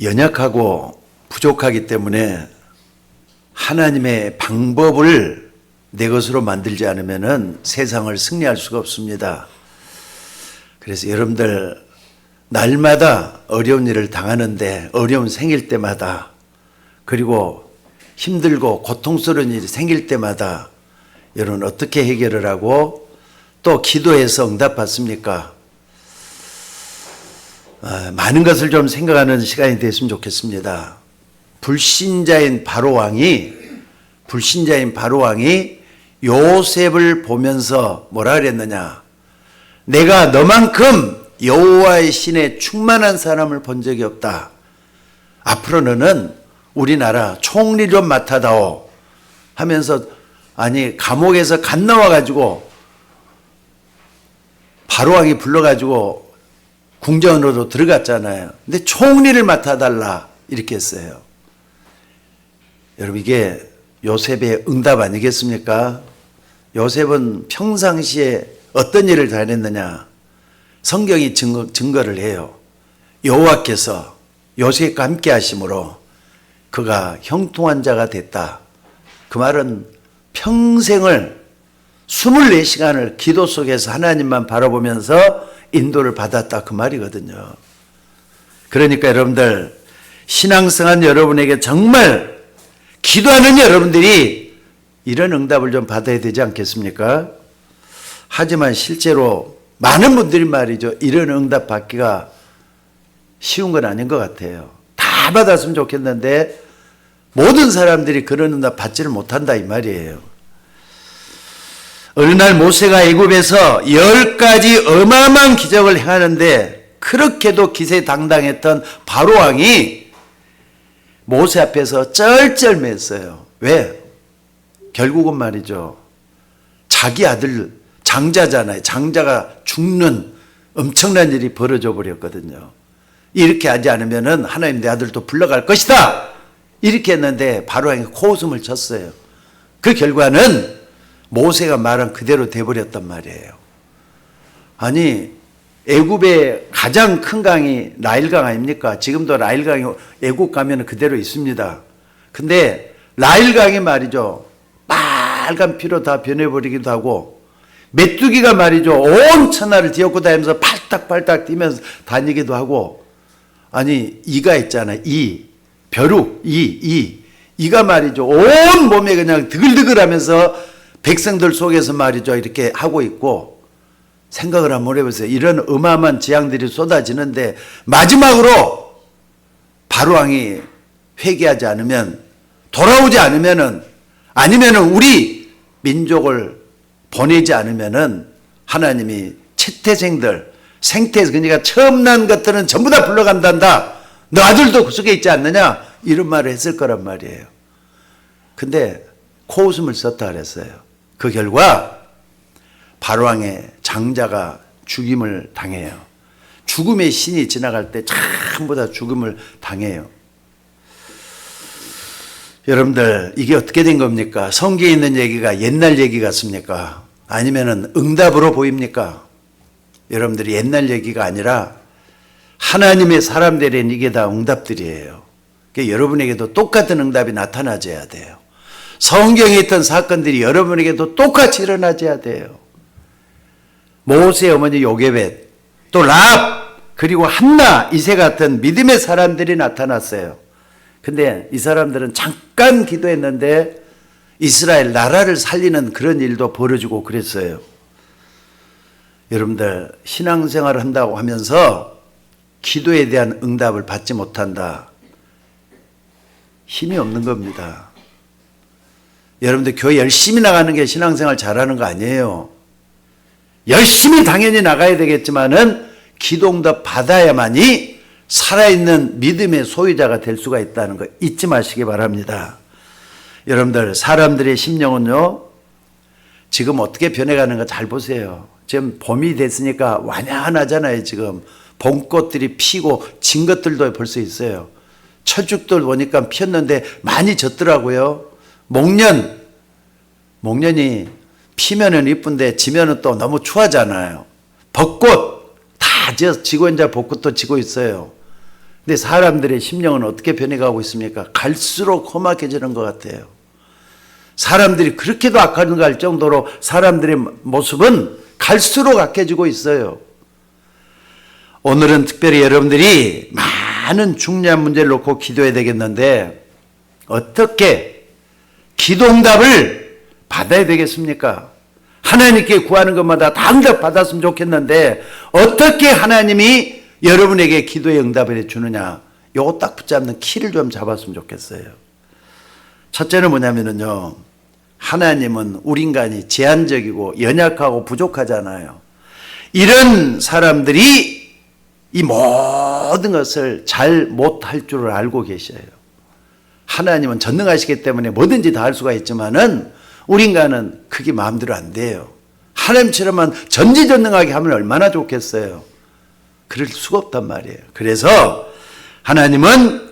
연약하고 부족하기 때문에 하나님의 방법을 내 것으로 만들지 않으면 세상을 승리할 수가 없습니다. 그래서 여러분들 날마다 어려운 일을 당하는데, 어려움 생길 때마다, 그리고 힘들고 고통스러운 일이 생길 때마다 여러분 어떻게 해결을 하고 또 기도해서 응답받습니까? 많은 것을 좀 생각하는 시간이 됐으면 좋겠습니다. 불신자인 바로왕이 요셉을 보면서 뭐라 그랬느냐? 내가 너만큼 여호와의 신에 충만한 사람을 본 적이 없다. 앞으로 너는 우리나라 총리 좀 맡아다오 하면서, 아니 감옥에서 갓 나와가지고 바로왕이 불러가지고 궁전으로 들어갔잖아요. 근데 총리를 맡아달라 이렇게 했어요. 여러분 이게 요셉의 응답 아니겠습니까? 요셉은 평상시에 어떤 일을 잘했느냐? 성경이 증거를 해요. 여호와께서 요셉과 함께 하심으로 그가 형통한 자가 됐다. 그 말은 평생을 24시간을 기도 속에서 하나님만 바라보면서 인도를 받았다, 그 말이거든요. 그러니까 여러분들, 신앙생활 여러분에게 정말 기도하는 여러분들이 이런 응답을 좀 받아야 되지 않겠습니까? 하지만 실제로 많은 분들이 말이죠, 이런 응답 받기가 쉬운 건 아닌 것 같아요. 다 받았으면 좋겠는데 모든 사람들이 그런 응답 받지를 못한다 이 말이에요. 어느 날 모세가 애굽에서 10가지 어마어마한 기적을 행하는데, 그렇게도 기세당당했던 바로왕이 모세 앞에서 쩔쩔맸어요. 왜? 결국은 말이죠, 자기 아들 장자잖아요. 장자가 죽는 엄청난 일이 벌어져 버렸거든요. 이렇게 하지 않으면 하나님 내 아들도 불러갈 것이다 이렇게 했는데 바로왕이 코웃음을 쳤어요. 그 결과는 모세가 말한 그대로 돼버렸단 말이에요. 아니 애굽의 가장 큰 강이 나일강 아닙니까? 지금도 나일강이 애굽 가면 그대로 있습니다. 근데 나일강이 말이죠, 빨간 피로 다 변해버리기도 하고, 메뚜기가 말이죠 온 천하를 뒤엎고 다니면서 팔딱팔딱 뛰면서 다니기도 하고, 아니 이가 있잖아요, 벼룩 이가 말이죠 온 몸에 그냥 드글드글하면서 백성들 속에서 말이죠 이렇게 하고 있고, 생각을 한번 해보세요. 이런 어마어마한 재앙들이 쏟아지는데 마지막으로 바로왕이 회개하지 않으면, 돌아오지 않으면은, 아니면은 우리 민족을 보내지 않으면은 하나님이 채태생들, 생태에서 그러니까 처음 난 것들은 전부 다 불러간단다. 너 아들도 그 속에 있지 않느냐? 이런 말을 했을 거란 말이에요. 근데 코웃음을 썼다 그랬어요. 그 결과 바로왕의 장자가 죽임을 당해요. 죽음의 신이 지나갈 때 전부 다 죽음을 당해요. 여러분들 이게 어떻게 된 겁니까? 성경에 있는 얘기가 옛날 얘기 같습니까? 아니면은 응답으로 보입니까? 여러분들이 옛날 얘기가 아니라 하나님의 사람들에는 이게 다 응답들이에요. 그러니까 여러분에게도 똑같은 응답이 나타나줘야 돼요. 성경에 있던 사건들이 여러분에게도 똑같이 일어나줘야 돼요. 모세의 어머니 요게벳, 또 라합, 그리고 한나, 이세 같은 믿음의 사람들이 나타났어요. 근데 이 사람들은 잠깐 기도했는데 이스라엘 나라를 살리는 그런 일도 벌어지고 그랬어요. 여러분들 신앙생활을 한다고 하면서 기도에 대한 응답을 받지 못한다, 힘이 없는 겁니다. 여러분들 교회 열심히 나가는 게 신앙생활 잘하는 거 아니에요. 열심히 당연히 나가야 되겠지만은 기도응답 받아야만이 살아있는 믿음의 소유자가 될 수가 있다는 거 잊지 마시기 바랍니다. 여러분들 사람들의 심령은요 지금 어떻게 변해가는 거 잘 보세요. 지금 봄이 됐으니까 완연하잖아요. 지금 봄꽃들이 피고 진 것들도 벌써 있어요. 철쭉들 보니까 피었는데 많이 졌더라고요. 목련이 피면은 이쁜데 지면은 또 너무 추하잖아요. 벚꽃 다 지고 이제 벚꽃도 지고 있어요. 근데 사람들의 심령은 어떻게 변해가고 있습니까? 갈수록 험악해지는 것 같아요. 사람들이 그렇게도 악한가 할 정도로 사람들의 모습은 갈수록 악해지고 있어요. 오늘은 특별히 여러분들이 많은 중요한 문제를 놓고 기도해야 되겠는데 어떻게 기도응답을 받아야 되겠습니까? 하나님께 구하는 것마다 다 응답 받았으면 좋겠는데 어떻게 하나님이 여러분에게 기도의 응답을 해주느냐, 요거 딱 붙잡는 키를 좀 잡았으면 좋겠어요. 첫째는 뭐냐면요, 하나님은 우리 인간이 제한적이고 연약하고 부족하잖아요. 이런 사람들이 이 모든 것을 잘 못할 줄을 알고 계셔요. 하나님은 전능하시기 때문에 뭐든지 다 할 수가 있지만은 우리 인간은 그게 마음대로 안 돼요. 하나님처럼만 전지전능하게 하면 얼마나 좋겠어요. 그럴 수가 없단 말이에요. 그래서 하나님은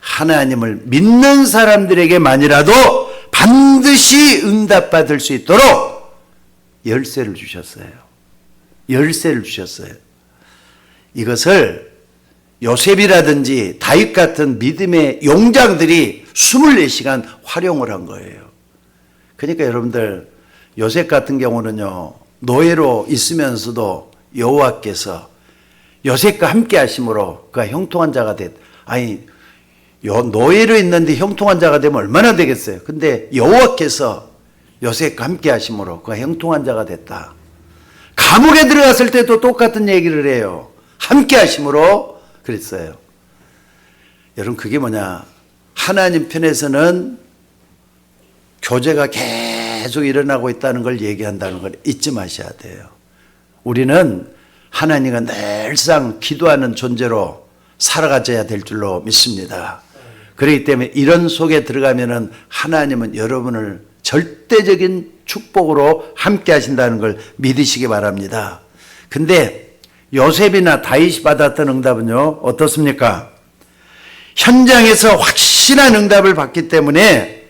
하나님을 믿는 사람들에게만이라도 반드시 응답받을 수 있도록 열쇠를 주셨어요. 열쇠를 주셨어요. 이것을 요셉이라든지 다윗 같은 믿음의 용장들이 24시간 활용을 한 거예요. 그러니까 여러분들 요셉 같은 경우는요, 노예로 있으면서도 여호와께서 요셉과 함께 하심으로 그가 형통한 자가 노예로 있는데 형통한 자가 되면 얼마나 되겠어요. 근데 여호와께서 요셉과 함께 하심으로 그가 형통한 자가 됐다. 감옥에 들어갔을 때도 똑같은 얘기를 해요. 함께 하심으로 그랬어요. 여러분, 그게 뭐냐, 하나님 편에서는 교제가 계속 일어나고 있다는 걸 얘기한다는 걸 잊지 마셔야 돼요. 우리는 하나님과 늘상 기도하는 존재로 살아가져야 될 줄로 믿습니다. 그렇기 때문에 이런 속에 들어가면은 하나님은 여러분을 절대적인 축복으로 함께 하신다는 걸 믿으시기 바랍니다. 근데 요셉이나 다윗이 받았던 응답은요, 어떻습니까? 현장에서 확실한 응답을 받기 때문에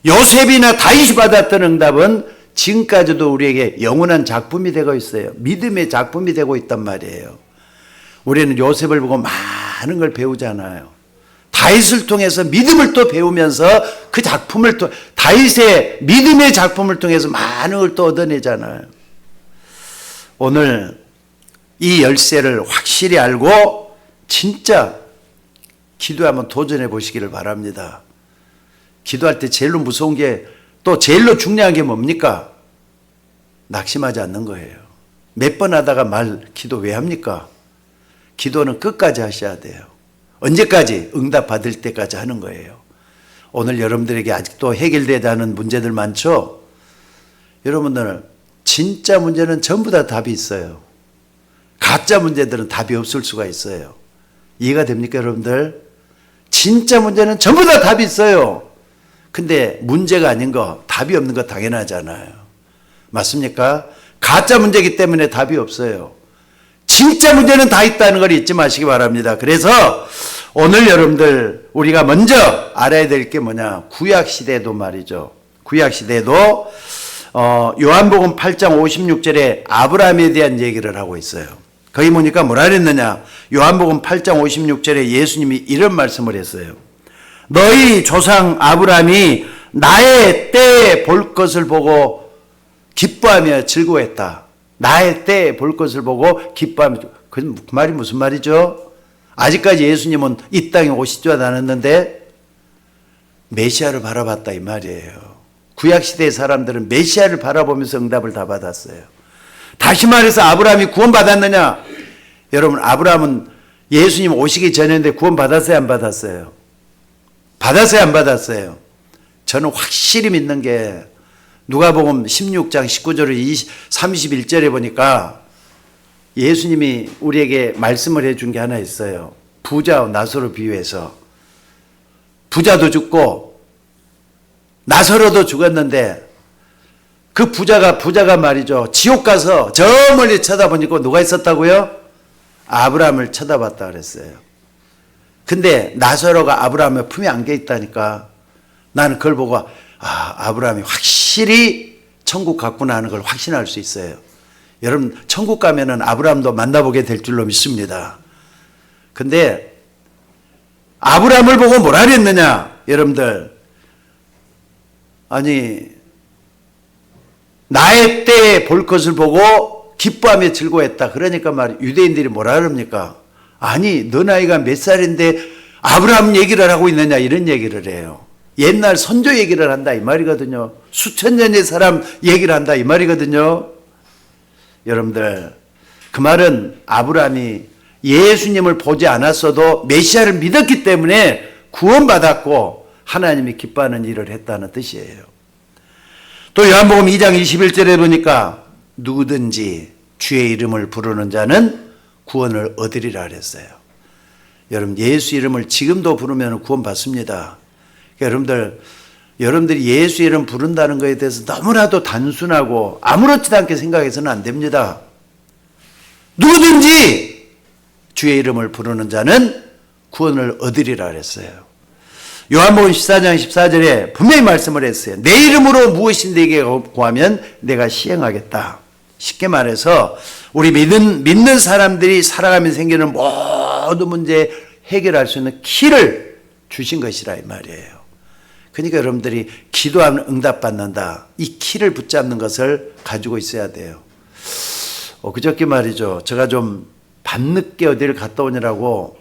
요셉이나 다윗이 받았던 응답은 지금까지도 우리에게 영원한 작품이 되고 있어요. 믿음의 작품이 되고 있단 말이에요. 우리는 요셉을 보고 많은 걸 배우잖아요. 다윗을 통해서 믿음을 또 배우면서 그 작품을 또 다윗의 믿음의 작품을 통해서 많은 걸 또 얻어내잖아요. 오늘 이 열쇠를 확실히 알고 진짜 기도에 한번 도전해 보시기를 바랍니다. 기도할 때 제일로 무서운 게, 또 제일로 중요한 게 뭡니까? 낙심하지 않는 거예요. 몇 번 하다가 기도 왜 합니까? 기도는 끝까지 하셔야 돼요. 언제까지? 응답 받을 때까지 하는 거예요. 오늘 여러분들에게 아직도 해결되지 않은 문제들 많죠? 여러분들, 진짜 문제는 전부 다 답이 있어요. 가짜 문제들은 답이 없을 수가 있어요. 이해가 됩니까, 여러분들? 진짜 문제는 전부 다 답이 있어요. 근데 문제가 아닌 거, 답이 없는 거 당연하잖아요. 맞습니까? 가짜 문제이기 때문에 답이 없어요. 진짜 문제는 다 있다는 걸 잊지 마시기 바랍니다. 그래서 오늘 여러분들 우리가 먼저 알아야 될 게 뭐냐, 구약시대도 말이죠. 구약시대도 요한복음 8장 56절에 아브라함에 대한 얘기를 하고 있어요. 거기 보니까 뭐라 그랬느냐, 요한복음 8장 56절에 예수님이 이런 말씀을 했어요. 너희 조상 아브라함이 나의 때에 볼 것을 보고 기뻐하며 즐거워했다. 나의 때에 볼 것을 보고 기뻐하며. 그 말이 무슨 말이죠? 아직까지 예수님은 이 땅에 오시지도 않았는데 메시아를 바라봤다 이 말이에요. 구약시대의 사람들은 메시아를 바라보면서 응답을 다 받았어요. 다시 말해서 아브라함이 구원받았느냐? 여러분, 아브라함은 예수님 오시기 전인데 구원받았어요, 안 받았어요? 받았어요, 안 받았어요? 저는 확실히 믿는 게 누가복음 16장 19절 31절에 보니까 예수님이 우리에게 말씀을 해준 게 하나 있어요. 부자와 나사로 비유해서. 부자도 죽고 나사로도 죽었는데 그 부자가 말이죠, 지옥 가서 저 멀리 쳐다보니까 누가 있었다고요? 아브라함을 쳐다봤다 그랬어요. 근데 나사로가 아브라함의 품에 안겨 있다니까 나는 그걸 보고 아브라함이 확실히 천국 갔구나 하는 걸 확신할 수 있어요. 여러분, 천국 가면은 아브라함도 만나보게 될 줄로 믿습니다. 근데 아브라함을 보고 뭐라 그랬느냐? 여러분들, 아니 나의 때에 볼 것을 보고 기뻐하며 즐거워했다. 그러니까 유대인들이 뭐라 그럽니까? 아니 너 나이가 몇 살인데 아브라함 얘기를 하고 있느냐, 이런 얘기를 해요. 옛날 선조 얘기를 한다 이 말이거든요. 수천 년의 사람 얘기를 한다 이 말이거든요. 여러분들, 그 말은 아브라함이 예수님을 보지 않았어도 메시아를 믿었기 때문에 구원받았고 하나님이 기뻐하는 일을 했다는 뜻이에요. 또 요한복음 2장 21절에 보니까 누구든지 주의 이름을 부르는 자는 구원을 얻으리라 그랬어요. 여러분, 예수 이름을 지금도 부르면 구원받습니다. 그러니까 여러분들이 예수 이름 부른다는 것에 대해서 너무나도 단순하고 아무렇지도 않게 생각해서는 안 됩니다. 누구든지 주의 이름을 부르는 자는 구원을 얻으리라 그랬어요. 요한복음 14장 14절에 분명히 말씀을 했어요. 내 이름으로 무엇이 내게 구하면 내가 시행하겠다. 쉽게 말해서 우리 믿는 사람들이 살아가면서 생기는 모든 문제 해결할 수 있는 키를 주신 것이라 이 말이에요. 그러니까 여러분들이 기도하면 응답받는다. 이 키를 붙잡는 것을 가지고 있어야 돼요. 그저께 말이죠. 제가 좀 밤늦게 어디를 갔다 오느라고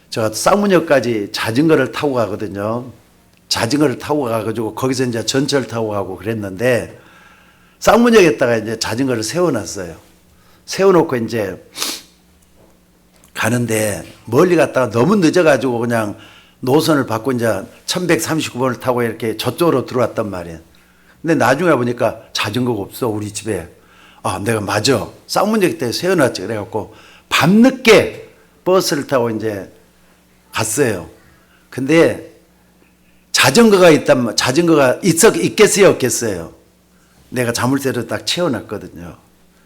제가 쌍문역까지 자전거를 타고 가거든요. 자전거를 타고 가가지고 거기서 이제 전철 타고 가고 그랬는데 쌍문역에다가 이제 자전거를 세워놨어요. 세워놓고 이제 가는데 멀리 갔다가 너무 늦어가지고 그냥 노선을 바꿔 이제 1139번을 타고 이렇게 저쪽으로 들어왔단 말이에요. 근데 나중에 보니까 자전거가 없어, 우리 집에. 내가 맞아. 쌍문역 때 세워놨지. 그래갖고 밤늦게 버스를 타고 이제 갔어요. 근데 자전거가 있겠어요, 없겠어요? 내가 자물쇠를 딱 채워놨거든요.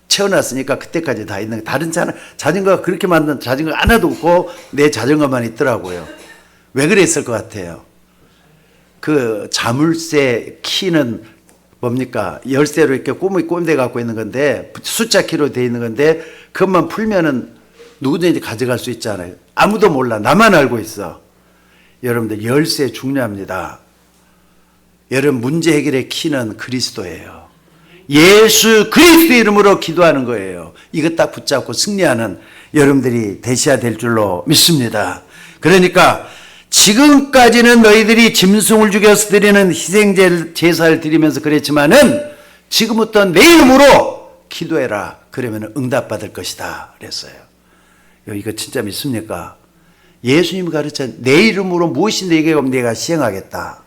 채워놨으니까 그때까지 다 있는, 다른 자전거가 그렇게 만든 자전거가 하나도 없고 내 자전거만 있더라고요. 왜 그랬을 것 같아요? 그 자물쇠 키는 뭡니까? 열쇠로 이렇게 꼼대 갖고 있는 건데, 숫자 키로 되어 있는 건데, 그것만 풀면은 누구든지 가져갈 수 있잖아요. 아무도 몰라. 나만 알고 있어. 여러분들, 열쇠 중요합니다. 여러분, 문제 해결의 키는 그리스도예요. 예수 그리스도 이름으로 기도하는 거예요. 이거 딱 붙잡고 승리하는 여러분들이 되셔야 될 줄로 믿습니다. 그러니까 지금까지는 너희들이 짐승을 죽여서 드리는 희생제사를 드리면서 그랬지만은 지금부터 내 이름으로 기도해라. 그러면 응답받을 것이다. 그랬어요. 이거 진짜 믿습니까? 예수님이 가르쳐 내 이름으로 무엇이 내게 오면 내가 시행하겠다.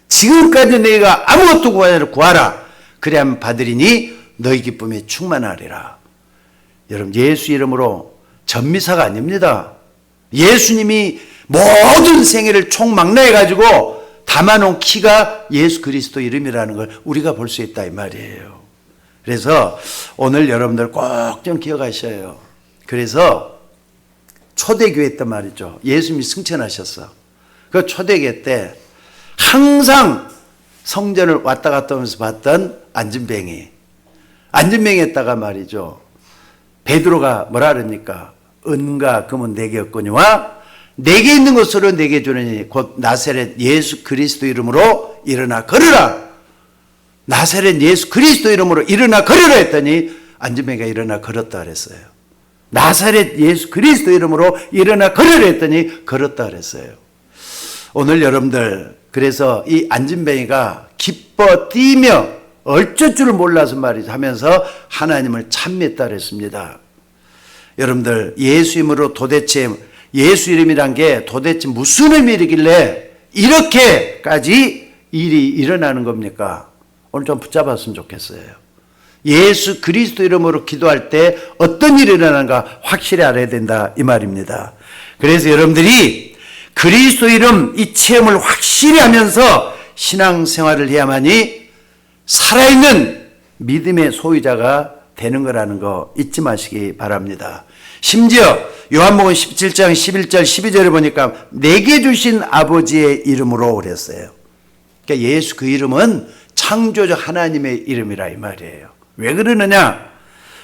지금까지 내가 아무것도 구하라. 그래야만 받으리니 너희 기쁨이 충만하리라. 여러분, 예수 이름으로 전미사가 아닙니다. 예수님이 모든 생애를 총망라해가지고 담아놓은 키가 예수 그리스도 이름이라는 걸 우리가 볼 수 있다 이 말이에요. 그래서 오늘 여러분들 꼭 좀 기억하셔요. 그래서 초대교회 때 말이죠. 예수님이 승천하셨어. 그 초대교회 때 항상 성전을 왔다 갔다 하면서 봤던 안진뱅이에다가 말이죠. 베드로가 뭐라 그럽니까? 은과 금은 내게 없거니와 내게 있는 것으로 내게 주느니 곧 나사렛 예수 그리스도 이름으로 일어나 걸으라. 나사렛 예수 그리스도 이름으로 일어나 걸으라 했더니 안진뱅이가 일어나 걸었다 그랬어요. 나사렛 예수 그리스도 이름으로 일어나 걸으라 했더니 걸었다 그랬어요. 오늘 여러분들, 그래서 이 안진뱅이가 기뻐 뛰며 어쩔 줄을 몰라서 말이죠 하면서 하나님을 찬미했다 그랬습니다. 여러분들, 예수 이름으로 도대체 예수 이름이란 게 도대체 무슨 의미이길래 이렇게까지 일이 일어나는 겁니까? 오늘 좀 붙잡았으면 좋겠어요. 예수 그리스도 이름으로 기도할 때 어떤 일이 일어나는가 확실히 알아야 된다 이 말입니다. 그래서 여러분들이 그리스도 이름 이 체험을 확실히 하면서 신앙생활을 해야만이 살아있는 믿음의 소유자가 되는 거라는 거 잊지 마시기 바랍니다. 심지어 요한복음 17장 11절 12절에 보니까 내게 주신 아버지의 이름으로 그랬어요. 그러니까 예수 그 이름은 창조주 하나님의 이름이라 이 말이에요. 왜 그러느냐?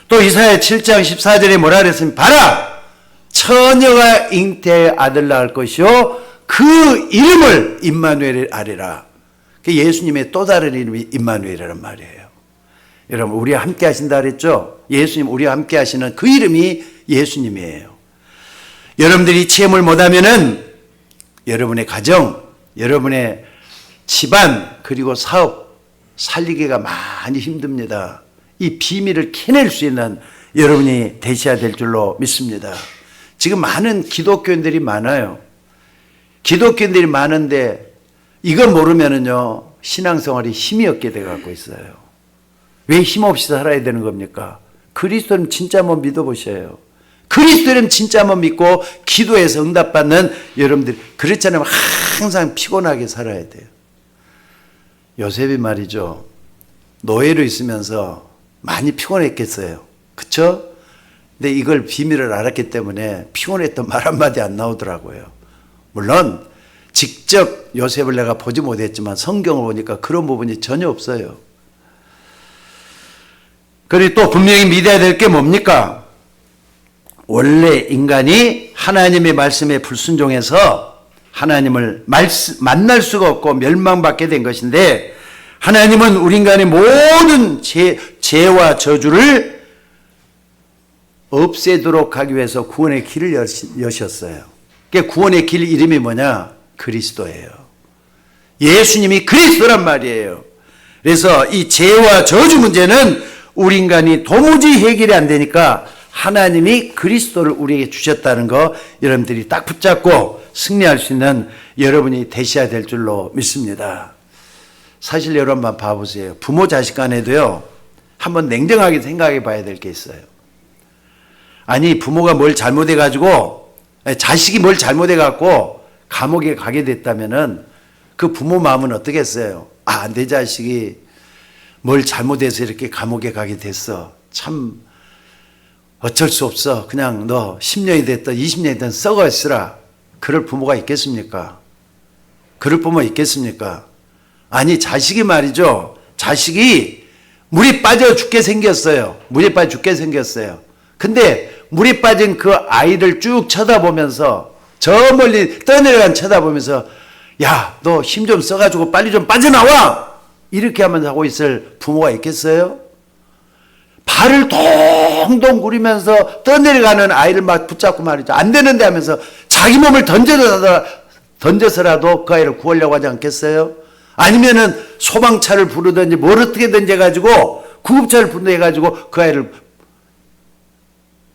또 이사야 7장 14절에 뭐라 그랬습니까? 봐라! 처녀가 잉태의 아들 낳을 것이요 그 이름을 임마누엘 아리라. 예수님의 또 다른 이름이 임마누엘이란 말이에요. 여러분, 우리와 함께 하신다 그랬죠? 예수님, 우리와 함께 하시는 그 이름이 예수님이에요. 여러분들이 체험을 못하면은 여러분의 가정, 여러분의 집안, 그리고 사업 살리기가 많이 힘듭니다. 이 비밀을 캐낼 수 있는 여러분이 되셔야 될 줄로 믿습니다. 지금 많은 기독교인들이 많아요. 기독교인들이 많은데 이거 모르면은요, 신앙생활이 힘이 없게 돼갖고 있어요. 왜 힘없이 살아야 되는 겁니까? 그리스도는 진짜 한번 믿어보셔요. 그리스도는 진짜 한번 믿고 기도해서 응답받는 여러분들, 그렇지 않으면 항상 피곤하게 살아야 돼요. 요셉이 말이죠, 노예로 있으면서 많이 피곤했겠어요. 그쵸? 근데 이걸 비밀을 알았기 때문에 피곤했던 말 한마디 안 나오더라고요. 물론 직접 요셉을 내가 보지 못했지만 성경을 보니까 그런 부분이 전혀 없어요. 그리고 또 분명히 믿어야 될 게 뭡니까? 원래 인간이 하나님의 말씀에 불순종해서 하나님을 만날 수가 없고 멸망받게 된 것인데, 하나님은 우리 인간의 모든 죄와 저주를 없애도록 하기 위해서 구원의 길을 여셨어요. 그 구원의 길 이름이 뭐냐? 그리스도예요. 예수님이 그리스도란 말이에요. 그래서 이 죄와 저주 문제는 우리 인간이 도무지 해결이 안 되니까 하나님이 그리스도를 우리에게 주셨다는 거 여러분들이 딱 붙잡고 승리할 수 있는 여러분이 되셔야 될 줄로 믿습니다. 사실 여러분만 봐보세요. 부모 자식 간에도요, 한번 냉정하게 생각해 봐야 될 게 있어요. 아니, 부모가 뭘 잘못해가지고, 자식이 뭘 잘못해갖고 감옥에 가게 됐다면은 그 부모 마음은 어떻겠어요? 아, 내 자식이 뭘 잘못해서 이렇게 감옥에 가게 됐어. 참 어쩔 수 없어. 그냥 너 10년이 됐든 20년이 됐든 썩어 있으라. 그럴 부모가 있겠습니까? 그럴 부모 있겠습니까? 아니, 자식이 말이죠. 자식이 물이 빠져 죽게 생겼어요. 물에 빠져 죽게 생겼어요. 근데 물에 빠진 그 아이를 쭉 쳐다보면서, 저 멀리 떠내려간 쳐다보면서, 야, 너 힘 좀 써가지고 빨리 좀 빠져나와! 이렇게 하면서 하고 있을 부모가 있겠어요? 발을 동동 구리면서 떠내려가는 아이를 막 붙잡고 말이죠. 안 되는데 하면서 자기 몸을 던져서라도 그 아이를 구하려고 하지 않겠어요? 아니면은 소방차를 부르든지 뭘 어떻게든지 해가지고 구급차를 부르해가지고 그 아이를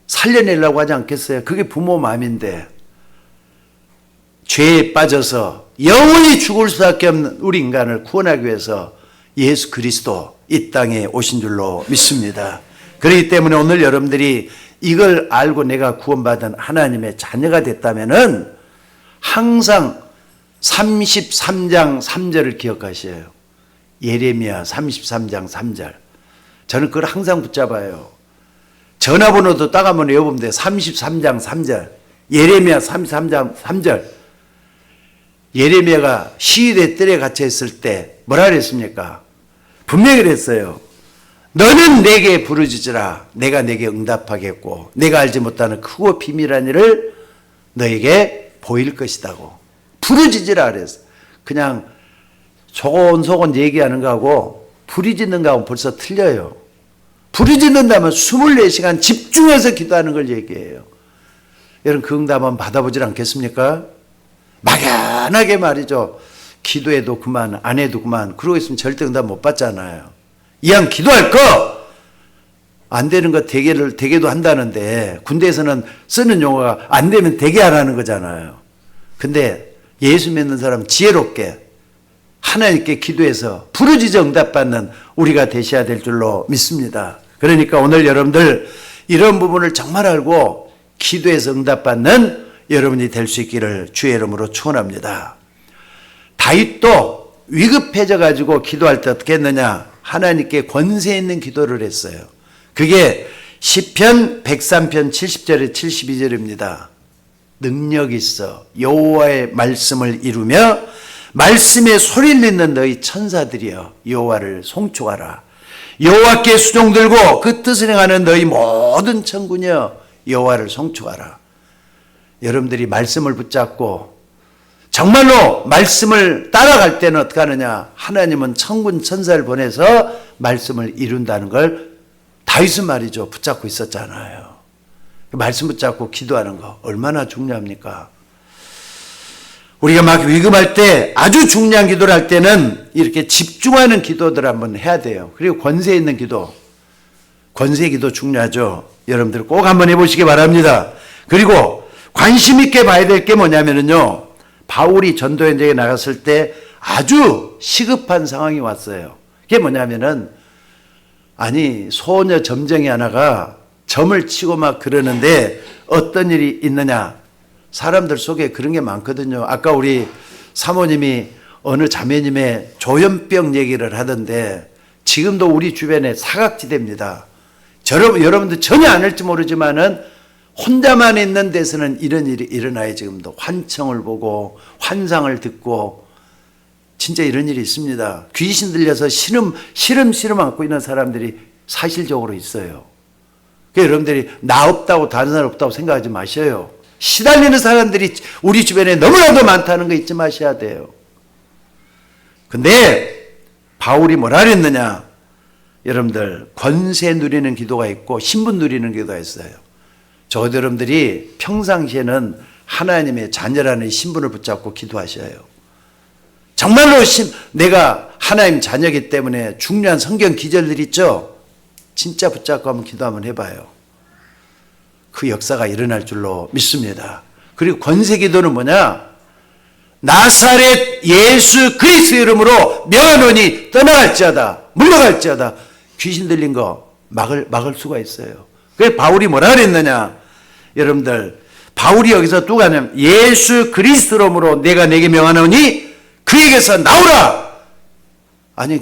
살려내려고 하지 않겠어요? 그게 부모 마음인데, 죄에 빠져서 영원히 죽을 수밖에 없는 우리 인간을 구원하기 위해서 예수 그리스도 이 땅에 오신 줄로 믿습니다. 그렇기 때문에 오늘 여러분들이 이걸 알고 내가 구원받은 하나님의 자녀가 됐다면은 항상 33장 3절을 기억하셔요. 예레미야 33장 3절. 저는 그걸 항상 붙잡아요. 전화번호도 딱 한번 외워보면 돼요. 33장 3절. 예레미야 33장 3절. 예레미야가 시위대 뜰에 갇혀 있을 때 뭐라 그랬습니까? 분명히 그랬어요. 너는 내게 부르짖으라. 내가 내게 응답하겠고 내가 알지 못하는 크고 비밀한 일을 너에게 보일 것이다고. 부르짖으라 그랬어. 그냥 소곤소곤 얘기하는 거하고 부르짖는 거하고 벌써 틀려요. 부르짖는다면 24시간 집중해서 기도하는 걸 얘기해요. 여러분, 그 응답 한번 받아보질 않겠습니까? 막연하게 말이죠. 기도해도 그만, 안 해도 그만, 그러고 있으면 절대 응답 못 받잖아요. 이왕 기도할 거 안 되는 거 대개도 한다는데, 군대에서는 쓰는 용어가 안 되면 대개 안 하는 거잖아요. 근데 예수 믿는 사람 지혜롭게 하나님께 기도해서 부르짖어 응답받는 우리가 되셔야 될 줄로 믿습니다. 그러니까 오늘 여러분들 이런 부분을 정말 알고 기도해서 응답받는 여러분이 될 수 있기를 주의 이름으로 축원합니다. 다윗도 위급해져 가지고 기도할 때 어떻게 했느냐? 하나님께 권세 있는 기도를 했어요. 그게 시편 103편 70절에 72절입니다. 능력 있어 여호와의 말씀을 이루며 말씀에 소리를 내는 너희 천사들이여 여호와를 송축하라. 여호와께 수종 들고 그 뜻을 행하는 너희 모든 천군이여 여호와를 송축하라. 여러분들이 말씀을 붙잡고 정말로 말씀을 따라갈 때는 어떻게 하느냐? 하나님은 천군 천사를 보내서 말씀을 이룬다는 걸 다윗은 말이죠. 붙잡고 있었잖아요. 말씀 붙잡고 기도하는 거 얼마나 중요합니까? 우리가 막 위급할 때 아주 중요한 기도를 할 때는 이렇게 집중하는 기도들을 한번 해야 돼요. 그리고 권세 있는 기도, 권세 기도 중요하죠. 여러분들 꼭 한번 해보시기 바랍니다. 그리고 관심 있게 봐야 될 게 뭐냐면요. 바울이 전도 현장에 나갔을 때 아주 시급한 상황이 왔어요. 그게 뭐냐면은 아니 소녀 점쟁이 하나가 점을 치고 막 그러는데 어떤 일이 있느냐. 사람들 속에 그런 게 많거든요. 아까 우리 사모님이 어느 자매님의 조현병 얘기를 하던데 지금도 우리 주변에 사각지대입니다. 여러분들 전혀 안 할지 모르지만은 혼자만 있는 데서는 이런 일이 일어나요. 지금도 환청을 보고 환상을 듣고 진짜 이런 일이 있습니다. 귀신 들려서 시름 안고 있는 사람들이 사실적으로 있어요. 그러니까 여러분들이 나 없다고 다른 사람 없다고 생각하지 마셔요. 시달리는 사람들이 우리 주변에 너무나도 많다는 거 잊지 마셔야 돼요. 근데 바울이 뭐라 그랬느냐? 여러분들 권세 누리는 기도가 있고 신분 누리는 기도가 있어요. 저도 여러분들이 평상시에는 하나님의 자녀라는 신분을 붙잡고 기도하셔요. 정말로 내가 하나님 자녀이기 때문에 중요한 성경 기절들 있죠? 진짜 붙잡고 한번 기도 한번 해봐요. 그 역사가 일어날 줄로 믿습니다. 그리고 권세 기도는 뭐냐? 나사렛 예수 그리스도 이름으로 명하노니 떠나갈지어다 물러갈지어다. 귀신 들린 거 막을 수가 있어요. 그래서 바울이 뭐라 그랬느냐? 여러분들 바울이 여기서 누가 하냐면 예수 그리스도 이름으로 내가 내게 명하노니 그에게서 나오라. 아니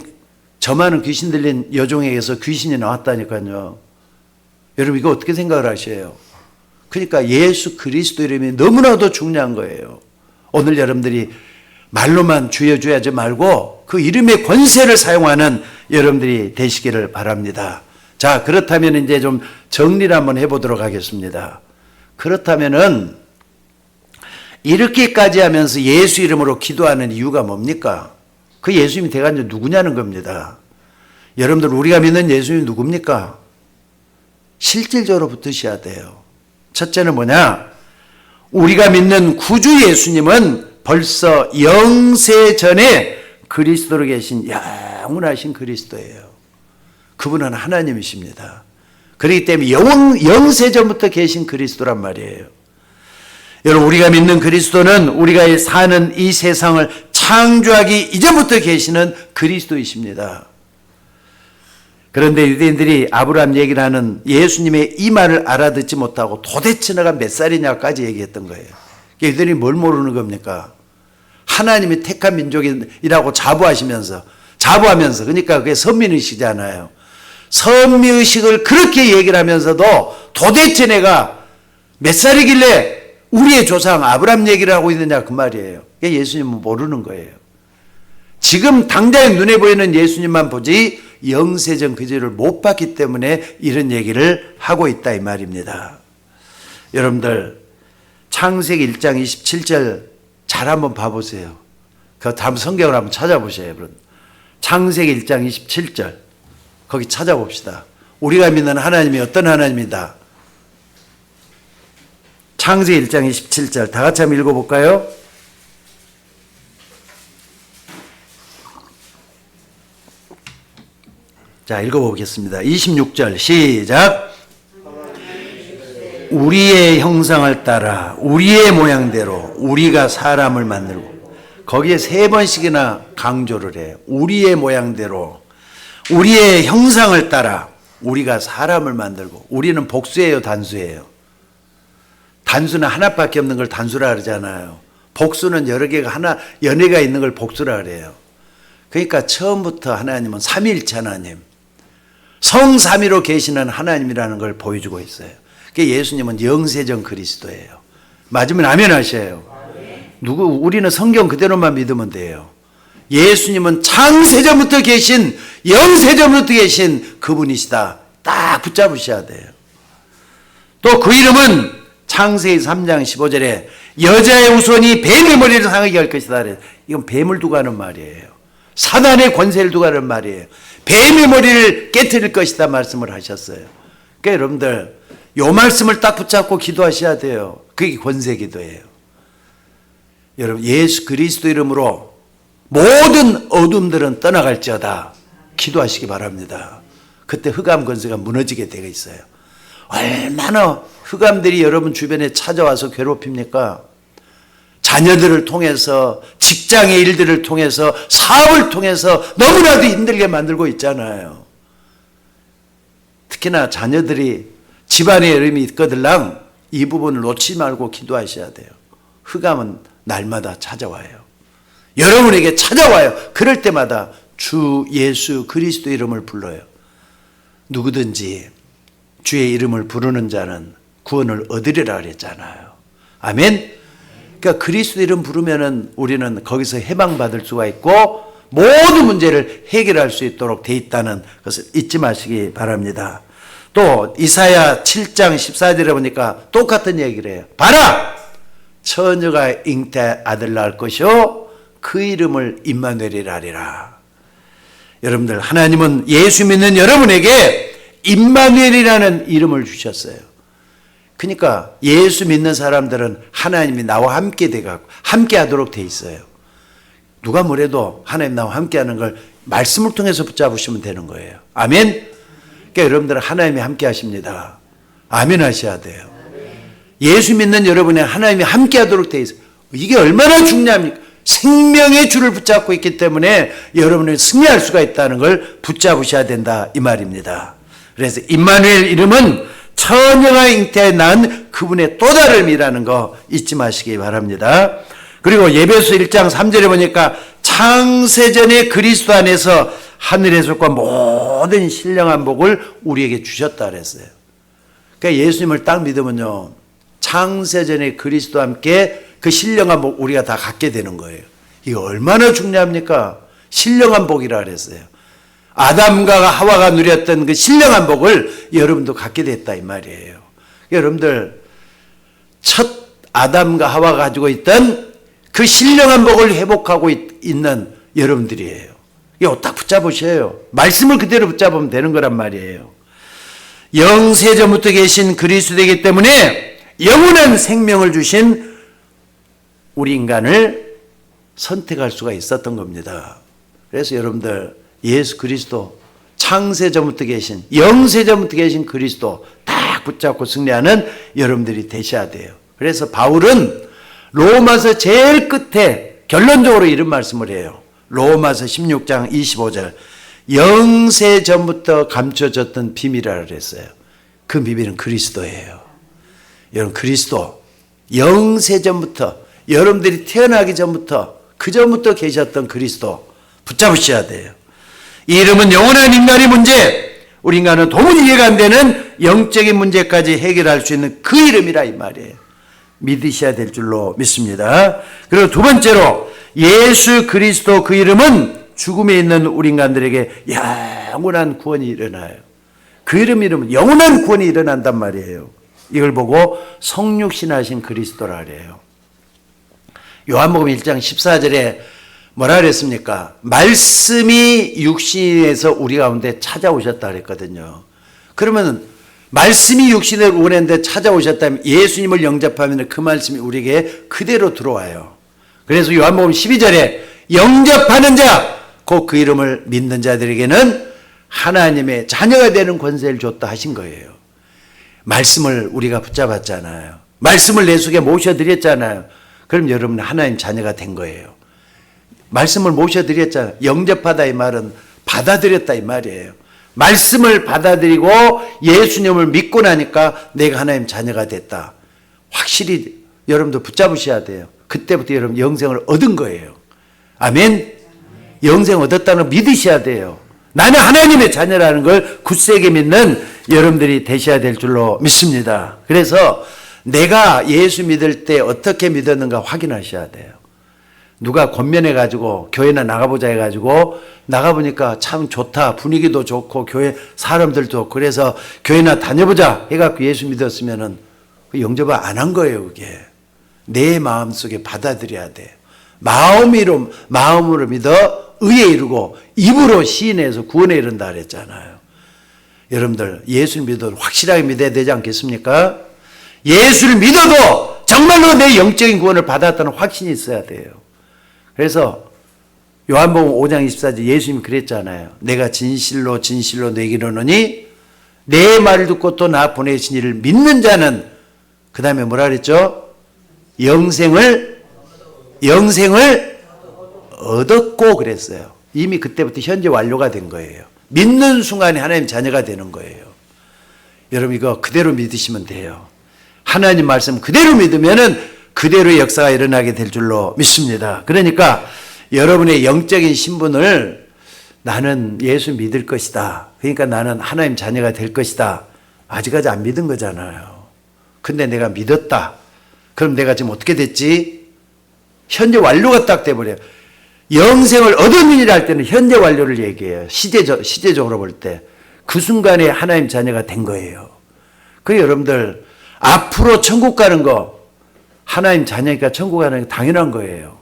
저 많은 귀신 들린 여종에게서 귀신이 나왔다니까요. 여러분 이거 어떻게 생각을 하셔요? 그러니까 예수 그리스도 이름이 너무나도 중요한 거예요. 오늘 여러분들이 말로만 주여주야지 말고 그 이름의 권세를 사용하는 여러분들이 되시기를 바랍니다. 자, 그렇다면 이제 좀 정리를 한번 해보도록 하겠습니다. 그렇다면은 이렇게까지 하면서 예수 이름으로 기도하는 이유가 뭡니까? 그 예수님이 대관절 누구냐는 겁니다. 여러분들 우리가 믿는 예수님이 누굽니까? 실질적으로 붙으셔야 돼요. 첫째는 뭐냐? 우리가 믿는 구주 예수님은 벌써 영세 전에 그리스도로 계신 영원하신 그리스도예요. 그분은 하나님이십니다. 그렇기 때문에 영세 전부터 계신 그리스도란 말이에요. 여러분 우리가 믿는 그리스도는 우리가 사는 이 세상을 창조하기 이전부터 계시는 그리스도이십니다. 그런데 유대인들이 아브라함 얘기를 하는 예수님의 이 말을 알아듣지 못하고 도대체 내가 몇 살이냐까지 얘기했던 거예요. 유대인이 뭘 모르는 겁니까? 하나님이 택한 민족이라고 자부하면서 그러니까 그게 선민의식이잖아요. 선민의식을 그렇게 얘기를 하면서도 도대체 내가 몇 살이길래 우리의 조상 아브라함 얘기를 하고 있느냐 그 말이에요. 예수님은 모르는 거예요. 지금 당장 눈에 보이는 예수님만 보지 영세전 그지를 못 봤기 때문에 이런 얘기를 하고 있다 이 말입니다. 여러분들 창세기 1장 27절 잘 한번 봐보세요. 그 다음 성경을 한번 찾아보세요. 여러분. 창세기 1장 27절 거기 찾아봅시다. 우리가 믿는 하나님이 어떤 하나님이다. 창세기 1장 27절 다 같이 한번 읽어볼까요? 자, 읽어보겠습니다. 26절 시작. 우리의 형상을 따라 우리의 모양대로 우리가 사람을 만들고 거기에 3번씩이나 강조를 해요. 우리의 모양대로 우리의 형상을 따라 우리가 사람을 만들고 우리는 복수예요 단수예요? 단수는 하나밖에 없는 걸 단수라 그러잖아요. 복수는 여러 개가 연애가 있는 걸 복수라 그래요. 그러니까 처음부터 하나님은 삼위일체 하나님 성삼위로 계시는 하나님이라는 걸 보여주고 있어요. 예수님은 영세전 그리스도예요. 맞으면 아멘 하셔요. 우리는 성경 그대로만 믿으면 돼요. 예수님은 창세전부터 계신 영세전부터 계신 그분이시다. 딱 붙잡으셔야 돼요. 또 그 이름은 창세기 3장 15절에 여자의 후손이 뱀의 머리를 상하게 할 것이다. 이건 뱀을 두고 하는 말이에요. 사단의 권세를 두고 하는 말이에요. 뱀의 머리를 깨트릴 것이다 말씀을 하셨어요. 그러니까 여러분들 요 말씀을 딱 붙잡고 기도하셔야 돼요. 그게 권세 기도예요. 여러분 예수 그리스도 이름으로 모든 어둠들은 떠나갈지어다 기도하시기 바랍니다. 그때 흑암 권세가 무너지게 되어 있어요. 얼마나 흑암들이 여러분 주변에 찾아와서 괴롭힙니까? 자녀들을 통해서, 직장의 일들을 통해서, 사업을 통해서 너무나도 힘들게 만들고 있잖아요. 특히나 자녀들이 집안에 어려움이 있거들랑 이 부분을 놓지 말고 기도하셔야 돼요. 흑암은 날마다 찾아와요. 여러분에게 찾아와요. 그럴 때마다 주 예수 그리스도 이름을 불러요. 누구든지 주의 이름을 부르는 자는 구원을 얻으리라 그랬잖아요. 아멘. 그러니까 그리스도 이름 부르면은 우리는 거기서 해방받을 수가 있고 모든 문제를 해결할 수 있도록 돼 있다는 것을 잊지 마시기 바랍니다. 또 이사야 7장 14절에 보니까 똑같은 얘기를 해요. 봐라! 처녀가 잉태 아들 낳을 것이요 그 이름을 임마누엘이라 하리라. 여러분들 하나님은 예수 믿는 여러분에게 임마누엘이라는 이름을 주셨어요. 그러니까 예수 믿는 사람들은 하나님이 나와 함께 돼가고 함께 하도록 돼 있어요. 누가 뭐래도 하나님 나와 함께 하는 걸 말씀을 통해서 붙잡으시면 되는 거예요. 아멘. 그러니까 여러분들은 하나님이 함께 하십니다. 아멘 하셔야 돼요. 예수 믿는 여러분의 하나님이 함께 하도록 돼 있어요. 이게 얼마나 중요합니까? 생명의 줄을 붙잡고 있기 때문에 여러분은 승리할 수가 있다는 걸 붙잡으셔야 된다 이 말입니다. 그래서 임마누엘 이름은 처녀가 잉태에 낳은 그분의 또 다름이라는 거 잊지 마시기 바랍니다. 그리고 예배소 1장 3절에 보니까 창세전에 그리스도 안에서 하늘에서과 모든 신령한 복을 우리에게 주셨다 그랬어요. 그러니까 예수님을 딱 믿으면요 창세전에 그리스도와 함께 그 신령한 복 우리가 다 갖게 되는 거예요. 이거 얼마나 중요합니까? 신령한 복이라 그랬어요. 아담과 하와가 누렸던 그 신령한 복을 여러분도 갖게 됐다 이 말이에요. 여러분들 첫 아담과 하와가 가지고 있던 그 신령한 복을 회복하고 있는 여러분들이에요. 이거 딱 붙잡으셔요. 말씀을 그대로 붙잡으면 되는 거란 말이에요. 영세전부터 계신 그리스도이기 때문에 영원한 생명을 주신 우리 인간을 선택할 수가 있었던 겁니다. 그래서 여러분들 예수 그리스도 창세전부터 계신 영세전부터 계신 그리스도 딱 붙잡고 승리하는 여러분들이 되셔야 돼요. 그래서 바울은 로마서 제일 끝에 결론적으로 이런 말씀을 해요. 로마서 16장 25절 영세전부터 감춰졌던 비밀이라 그랬어요. 그 비밀은 그리스도예요. 여러분 그리스도 영세전부터 여러분들이 태어나기 전부터 그 전부터 계셨던 그리스도 붙잡으셔야 돼요. 이 이름은 영원한 인간의 문제, 우리 인간은 도무지 이해가 안 되는 영적인 문제까지 해결할 수 있는 그 이름이라 이 말이에요. 믿으셔야 될 줄로 믿습니다. 그리고 두 번째로 예수 그리스도 그 이름은 죽음에 있는 우리 인간들에게 영원한 구원이 일어나요. 그 이름은 영원한 구원이 일어난단 말이에요. 이걸 보고 성육신하신 그리스도라 그래요. 요한복음 1장 14절에 뭐라 그랬습니까? 말씀이 육신에서 우리 가운데 찾아오셨다 그랬거든요. 그러면 말씀이 육신을 원했는데 찾아오셨다면 예수님을 영접하면 그 말씀이 우리에게 그대로 들어와요. 그래서 요한복음 12절에 영접하는 자, 곧 그 이름을 믿는 자들에게는 하나님의 자녀가 되는 권세를 줬다 하신 거예요. 말씀을 우리가 붙잡았잖아요. 말씀을 내 속에 모셔드렸잖아요. 그럼 여러분은 하나님 자녀가 된 거예요. 말씀을 모셔드렸잖아요. 영접하다 이 말은 받아들였다 이 말이에요. 말씀을 받아들이고 예수님을 믿고 나니까 내가 하나님 자녀가 됐다. 확실히 여러분도 붙잡으셔야 돼요. 그때부터 여러분 영생을 얻은 거예요. 아멘. 영생 얻었다는 걸 믿으셔야 돼요. 나는 하나님의 자녀라는 걸 굳세게 믿는 여러분들이 되셔야 될 줄로 믿습니다. 그래서 내가 예수 믿을 때 어떻게 믿었는가 확인하셔야 돼요. 누가 권면해가지고 교회나 나가보자 해가지고 나가보니까 참 좋다. 분위기도 좋고 교회 사람들도 좋고 그래서 교회나 다녀보자 해갖고 예수 믿었으면은 영접을 안 한 거예요, 그게. 내 마음속에 받아들여야 돼. 마음으로 믿어 의에 이르고 입으로 시인해서 구원에 이른다 그랬잖아요. 여러분들 예수를 믿어도 확실하게 믿어야 되지 않겠습니까? 예수를 믿어도 정말로 내 영적인 구원을 받았다는 확신이 있어야 돼요. 그래서 요한복음 5장 24절 예수님이 그랬잖아요. 내가 진실로 진실로 내게 이르노니 내 말을 듣고 또 나 보내신 이를 믿는 자는 그 다음에 뭐라 그랬죠? 영생을 얻었고 그랬어요. 이미 그때부터 현재 완료가 된 거예요. 믿는 순간에 하나님 자녀가 되는 거예요. 여러분 이거 그대로 믿으시면 돼요. 하나님 말씀 그대로 믿으면은 그대로 역사가 일어나게 될 줄로 믿습니다. 그러니까 여러분의 영적인 신분을 나는 예수 믿을 것이다. 그러니까 나는 하나님 자녀가 될 것이다. 아직까지 안 믿은 거잖아요. 근데 내가 믿었다. 그럼 내가 지금 어떻게 됐지? 현재 완료가 딱 돼버려요. 영생을 얻었느니라 할 때는 현재 완료를 얘기해요. 시제적으로 볼 때. 그 순간에 하나님 자녀가 된 거예요. 그 여러분들 앞으로 천국 가는 거 하나님 자녀니까 천국 가는 게 당연한 거예요.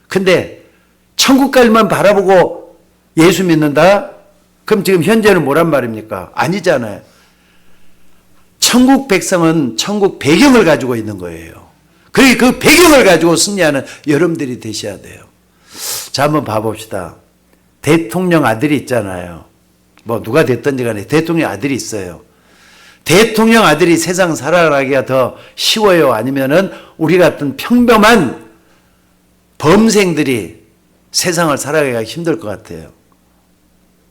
근데 천국 갈만 바라보고 예수 믿는다? 그럼 지금 현재는 뭐란 말입니까? 아니잖아요. 천국 백성은 천국 배경을 가지고 있는 거예요. 그 배경을 가지고 승리하는 여러분들이 되셔야 돼요. 자, 한번 봐봅시다. 대통령 아들이 있잖아요. 뭐 누가 됐든지 간에 대통령 아들이 있어요. 대통령 아들이 세상 살아가기가 더 쉬워요? 아니면은 우리 같은 평범한 범생들이 세상을 살아가기가 힘들 것 같아요.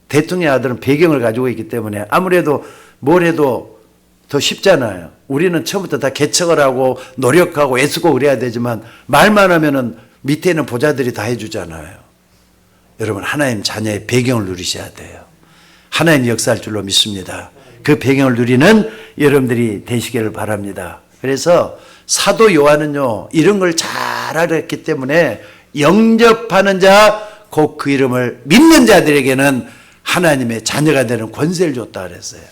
대통령 아들은 배경을 가지고 있기 때문에 아무래도 뭘 해도 더 쉽잖아요. 우리는 처음부터 다 개척을 하고 노력하고 애쓰고 그래야 되지만 말만 하면은 밑에 있는 보좌들이 다 해주잖아요. 여러분 하나님 자녀의 배경을 누리셔야 돼요. 하나님 역사할 줄로 믿습니다. 그 배경을 누리는 여러분들이 되시기를 바랍니다. 그래서 사도 요한은요 이런 걸 잘 알았기 때문에 영접하는 자 곧 그 이름을 믿는 자들에게는 하나님의 자녀가 되는 권세를 줬다 그랬어요.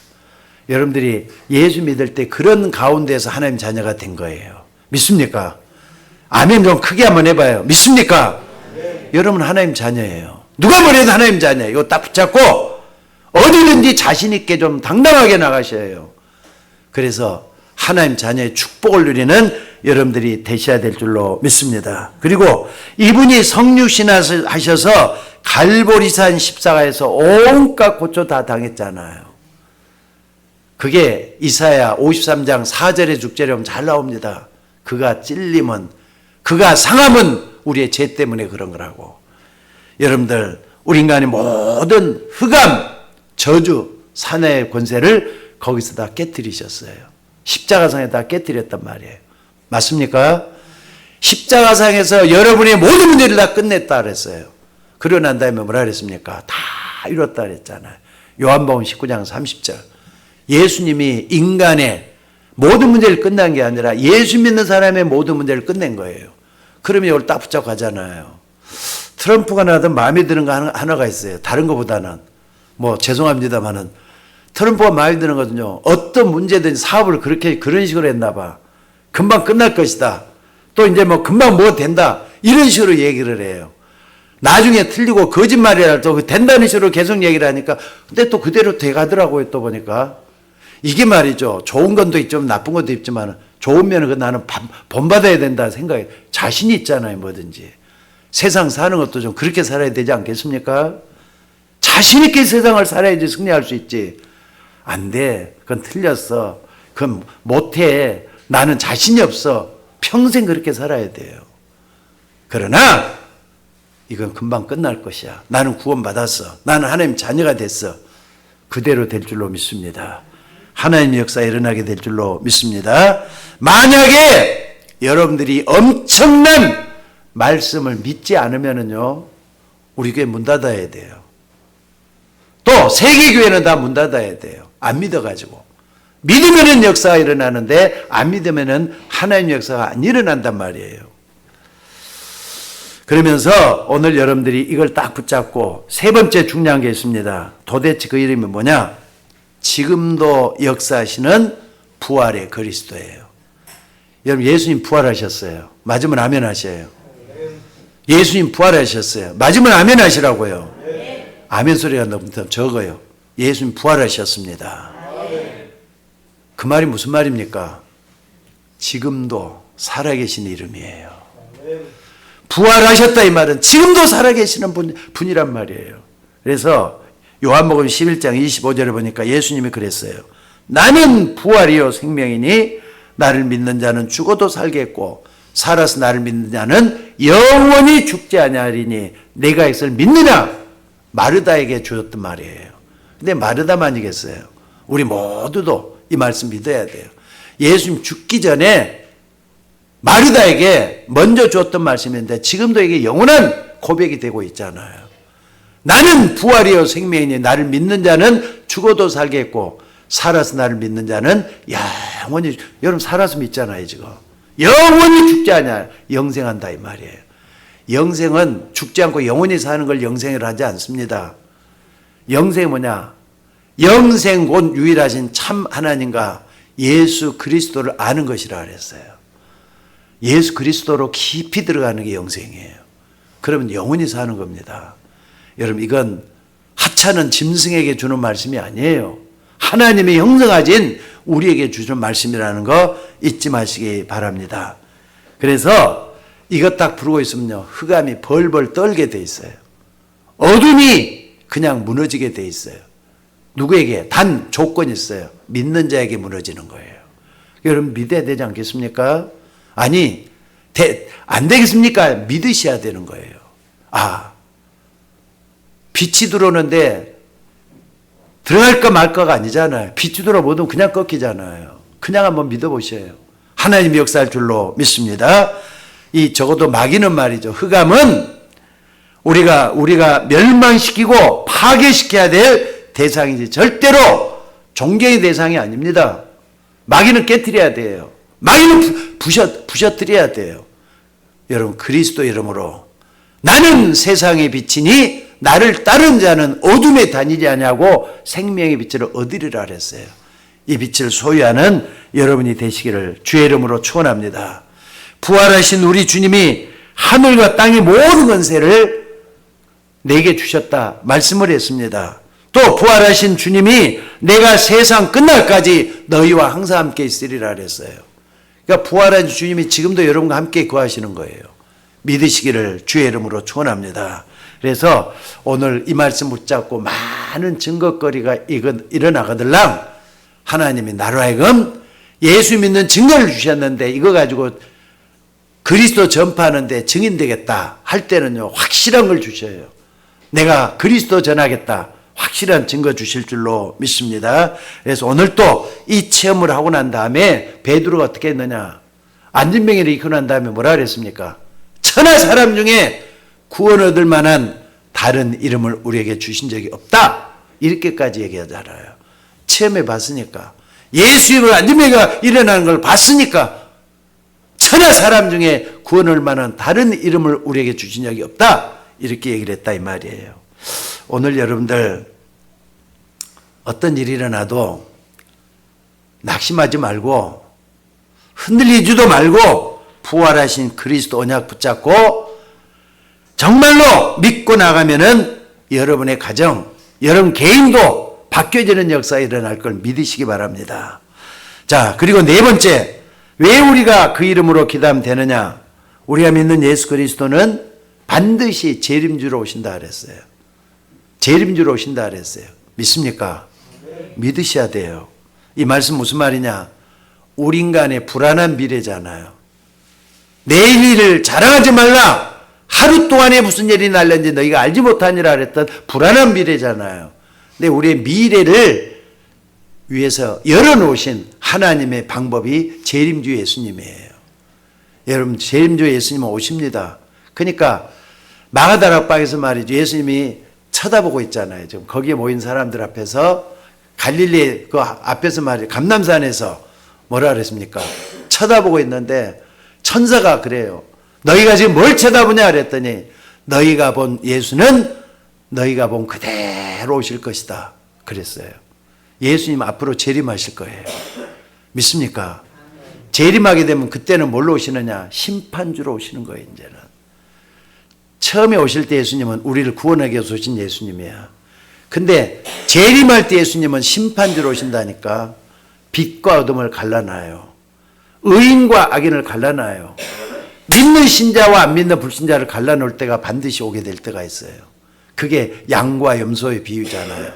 여러분들이 예수 믿을 때 그런 가운데서 하나님 자녀가 된 거예요. 믿습니까? 아멘 좀 크게 한번 해봐요. 믿습니까? 네. 여러분 하나님 자녀예요. 누가 뭐래도 하나님 자녀예요. 이거 딱 붙잡고 어디든지 자신 있게 좀 당당하게 나가셔야 해요. 그래서 하나님 자녀의 축복을 누리는 여러분들이 되셔야 될 줄로 믿습니다. 그리고 이분이 성육신하셔서 갈보리산 십자가에서 온갖 고초 다 당했잖아요. 그게 이사야 53장 4절의 죽절에 보면 잘 나옵니다. 그가 찔림은 그가 상함은 우리의 죄 때문에 그런 거라고. 여러분들 우리 인간의 모든 흑암 저주 사내의 권세를 거기서 다 깨뜨리셨어요. 십자가상에 다 깨뜨렸단 말이에요. 맞습니까? 십자가상에서 여러분의 모든 문제를 다 끝냈다 그랬어요. 그러고 난 다음에 뭐라 그랬습니까? 다 이뤘다 그랬잖아요. 요한복음 19장 30절. 예수님이 인간의 모든 문제를 끝난 게 아니라 예수 믿는 사람의 모든 문제를 끝낸 거예요. 그러면 이걸 딱 붙잡고 가잖아요. 트럼프가 나든 마음에 드는 거 하나가 있어요. 다른 것보다는. 뭐 죄송합니다만은 트럼프가 마음에 드는 거는요. 어떤 문제든 사업을 그런 식으로 했나 봐. 금방 끝날 것이다. 또 이제 뭐 금방 뭐 된다. 이런 식으로 얘기를 해요. 나중에 틀리고 거짓말이라도 된다는 식으로 계속 얘기를 하니까 근데 또 그대로 돼가더라고요. 또 보니까. 이게 말이죠. 좋은 건도 있지만 나쁜 것도 있지만 좋은 면은 나는 본받아야 된다 생각해. 자신이 있잖아요. 뭐든지. 세상 사는 것도 좀 그렇게 살아야 되지 않겠습니까? 자신 있게 세상을 살아야지 승리할 수 있지. 안 돼. 그건 틀렸어. 그건 못해. 나는 자신이 없어. 평생 그렇게 살아야 돼요. 그러나 이건 금방 끝날 것이야. 나는 구원받았어. 나는 하나님 자녀가 됐어. 그대로 될 줄로 믿습니다. 하나님의 역사가 일어나게 될 줄로 믿습니다. 만약에 여러분들이 엄청난 말씀을 믿지 않으면은요, 우리 교회 문 닫아야 돼요. 또 세계교회는 다 문 닫아야 돼요. 안 믿어가지고. 믿으면은 역사가 일어나는데 안 믿으면은 하나님의 역사가 안 일어난단 말이에요. 그러면서 오늘 여러분들이 이걸 딱 붙잡고 세 번째 중요한 게 있습니다. 도대체 그 이름이 뭐냐? 지금도 역사하시는 부활의 그리스도예요. 여러분 예수님 부활하셨어요. 맞으면 아멘 하셔요. 예수님 부활하셨어요. 맞으면 아멘 하시라고요. 아멘 소리가 너무 적어요. 예수님 부활하셨습니다. 그 말이 무슨 말입니까? 지금도 살아계신 이름이에요. 부활하셨다 이 말은 지금도 살아계시는 분이란 말이에요. 그래서 요한복음 11장 25절에 보니까 예수님이 그랬어요. 나는 부활이요 생명이니 나를 믿는 자는 죽어도 살겠고 살아서 나를 믿는 자는 영원히 죽지 아니하리니 내가 이것을 믿느냐? 마르다에게 주었던 말이에요. 근데 마르다만이겠어요? 우리 모두도 이 말씀 믿어야 돼요. 예수님 죽기 전에 마르다에게 먼저 주었던 말씀인데 지금도 이게 영원한 고백이 되고 있잖아요. 나는 부활이요 생명이니 나를 믿는 자는 죽어도 살겠고 살아서 나를 믿는 자는 영원히, 여러분 살아서 믿잖아요 지금. 영원히 죽지 않냐 영생한다 이 말이에요. 영생은 죽지 않고 영원히 사는 걸 영생이라 하지 않습니다. 영생이 뭐냐? 영생 곧 유일하신 참 하나님과 예수 그리스도를 아는 것이라 그랬어요. 예수 그리스도로 깊이 들어가는 게 영생이에요. 그러면 영원히 사는 겁니다. 여러분 이건 하찮은 짐승에게 주는 말씀이 아니에요. 하나님의 형성하신 우리에게 주는 말씀이라는 거 잊지 마시기 바랍니다. 그래서 이것 딱 부르고 있으면요 흑암이 벌벌 떨게 돼 있어요. 어둠이 그냥 무너지게 돼 있어요. 누구에게? 단 조건이 있어요. 믿는 자에게 무너지는 거예요. 여러분 믿어야 되지 않겠습니까? 아니 안 되겠습니까? 믿으셔야 되는 거예요. 빛이 들어오는데 들어갈까 말까가 아니잖아요. 빛이 들어오면 그냥 꺾이잖아요. 그냥 한번 믿어보셔요. 하나님의 역사할 줄로 믿습니다. 이 적어도 마귀는 말이죠. 흑암은 우리가 멸망시키고 파괴시켜야 될 대상이지 절대로 존경의 대상이 아닙니다. 마귀는 깨트려야 돼요. 마귀는 부셔뜨려야 돼요. 여러분 그리스도 이름으로 나는 세상의 빛이니 나를 따른 자는 어둠에 다니지 아니하고 생명의 빛을 얻으리라 그랬어요. 이 빛을 소유하는 여러분이 되시기를 주의 이름으로 축원합니다. 부활하신 우리 주님이 하늘과 땅의 모든 권세를 내게 주셨다 말씀을 했습니다. 또 부활하신 주님이 내가 세상 끝날까지 너희와 항상 함께 있으리라 그랬어요. 그러니까 부활하신 주님이 지금도 여러분과 함께 거하시는 거예요. 믿으시기를 주의 이름으로 축원합니다. 그래서 오늘 이 말씀 붙잡고 많은 증거거리가 일어나거들랑 하나님이 나로 하여금 예수 믿는 증거를 주셨는데 이거 가지고 그리스도 전파하는데 증인되겠다 할 때는요 확실한 걸 주셔요. 내가 그리스도 전하겠다 확실한 증거 주실 줄로 믿습니다. 그래서 오늘 또 이 체험을 하고 난 다음에 베드로가 어떻게 했느냐? 안진병이를 일으키고 난 다음에 뭐라 그랬습니까? 천하 사람 중에 구원 얻을 만한 다른 이름을 우리에게 주신 적이 없다. 이렇게까지 얘기하잖아요. 체험해 봤으니까. 예수 이름으로 안진병이가 일어나는 걸 봤으니까 천하 사람 중에 구원 얻을 만한 다른 이름을 우리에게 주신 적이 없다. 이렇게 얘기를 했다 이 말이에요. 오늘 여러분들 어떤 일이 일어나도 낙심하지 말고 흔들리지도 말고 부활하신 그리스도 언약 붙잡고 정말로 믿고 나가면은 여러분의 가정, 여러분 개인도 바뀌어지는 역사가 일어날 걸 믿으시기 바랍니다. 자, 그리고 네 번째, 왜 우리가 그 이름으로 기도하면 되느냐? 우리가 믿는 예수 그리스도는 반드시 재림주로 오신다 그랬어요. 재림주로 오신다 그랬어요. 믿습니까? 믿으셔야 돼요. 이 말씀 무슨 말이냐? 우리 인간의 불안한 미래잖아요. 내일 일을 자랑하지 말라. 하루 동안에 무슨 일이 날는지 너희가 알지 못하니라 그랬던 불안한 미래잖아요. 근데 우리의 미래를 위해서 열어놓으신 하나님의 방법이 재림주 예수님이에요. 여러분 재림주 예수님은 오십니다. 그러니까 마가다락방에서 말이죠. 예수님이 쳐다보고 있잖아요. 지금 거기에 모인 사람들 앞에서 갈릴리 그 앞에서 말이죠. 감람산에서 뭐라 그랬습니까? 쳐다보고 있는데 천사가 그래요. 너희가 지금 뭘 쳐다보냐 그랬더니 너희가 본 예수는 너희가 본 그대로 오실 것이다 그랬어요. 예수님 앞으로 재림하실 거예요. 믿습니까? 재림하게 되면 그때는 뭘로 오시느냐? 심판주로 오시는 거예요, 이제는. 처음에 오실 때 예수님은 우리를 구원하기 위해서 오신 예수님이야. 근데 재림할 때 예수님은 심판주로 오신다니까. 빛과 어둠을 갈라놔요. 의인과 악인을 갈라놔요. 믿는 신자와 안 믿는 불신자를 갈라놓을 때가 반드시 오게 될 때가 있어요. 그게 양과 염소의 비유잖아요.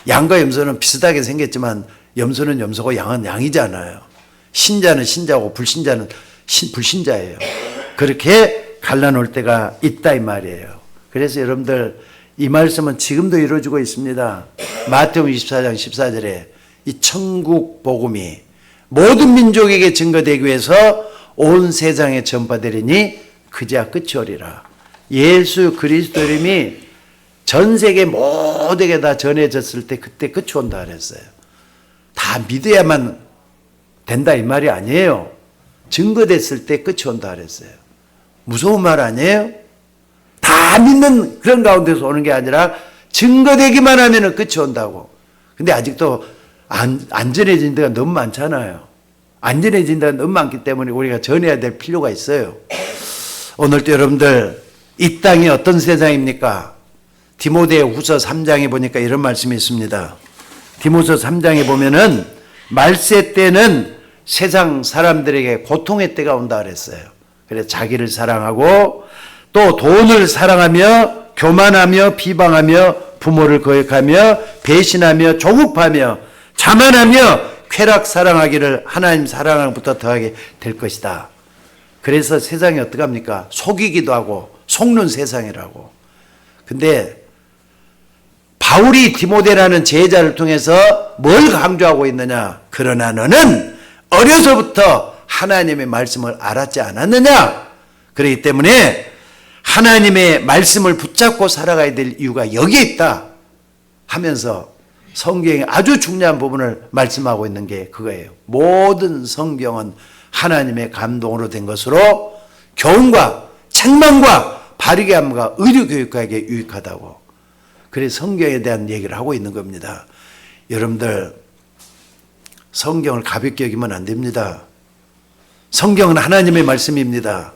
양과 염소는 비슷하게 생겼지만 염소는 염소고 양은 양이잖아요. 신자는 신자고 불신자는 불신자예요. 그렇게 갈라놓을 때가 있다 이 말이에요. 그래서 여러분들 이 말씀은 지금도 이루어지고 있습니다. 마태복음 24장 14절에 이 천국 복음이 모든 민족에게 증거되기 위해서 온 세상에 전파되리니 그제야 끝이 오리라. 예수 그리스도 이름이 전 세계 모두에게 다 전해졌을 때 그때 끝이 온다 그랬어요. 다 믿어야만 된다 이 말이 아니에요. 증거됐을 때 끝이 온다 그랬어요. 무서운 말 아니에요? 다 믿는 그런 가운데서 오는 게 아니라 증거되기만 하면 끝이 온다고. 근데 아직도 안 전해진 데가 너무 많잖아요. 안 전해진 데가 너무 많기 때문에 우리가 전해야 될 필요가 있어요. 오늘도 여러분들 이 땅이 어떤 세상입니까? 디모데후서 3장에 보니까 이런 말씀이 있습니다. 디모데후서 3장에 보면은 말세 때는 세상 사람들에게 고통의 때가 온다 그랬어요. 그래서 자기를 사랑하고 또 돈을 사랑하며 교만하며 비방하며 부모를 거역하며 배신하며 조급하며 자만하며 쾌락 사랑하기를 하나님 사랑함부터 더하게 될 것이다. 그래서 세상이 어떡합니까? 속이기도 하고 속는 세상이라고. 근데 바울이 디모데라는 제자를 통해서 뭘 강조하고 있느냐? 그러나 너는 어려서부터 하나님의 말씀을 알았지 않았느냐? 그렇기 때문에 하나님의 말씀을 붙잡고 살아가야 될 이유가 여기에 있다 하면서 성경의 아주 중요한 부분을 말씀하고 있는 게 그거예요. 모든 성경은 하나님의 감동으로 된 것으로 교훈과 책망과 바르게 함과 의료 교육하게 유익하다고. 그래서 성경에 대한 얘기를 하고 있는 겁니다. 여러분들 성경을 가볍게 여기면 안 됩니다. 성경은 하나님의 말씀입니다.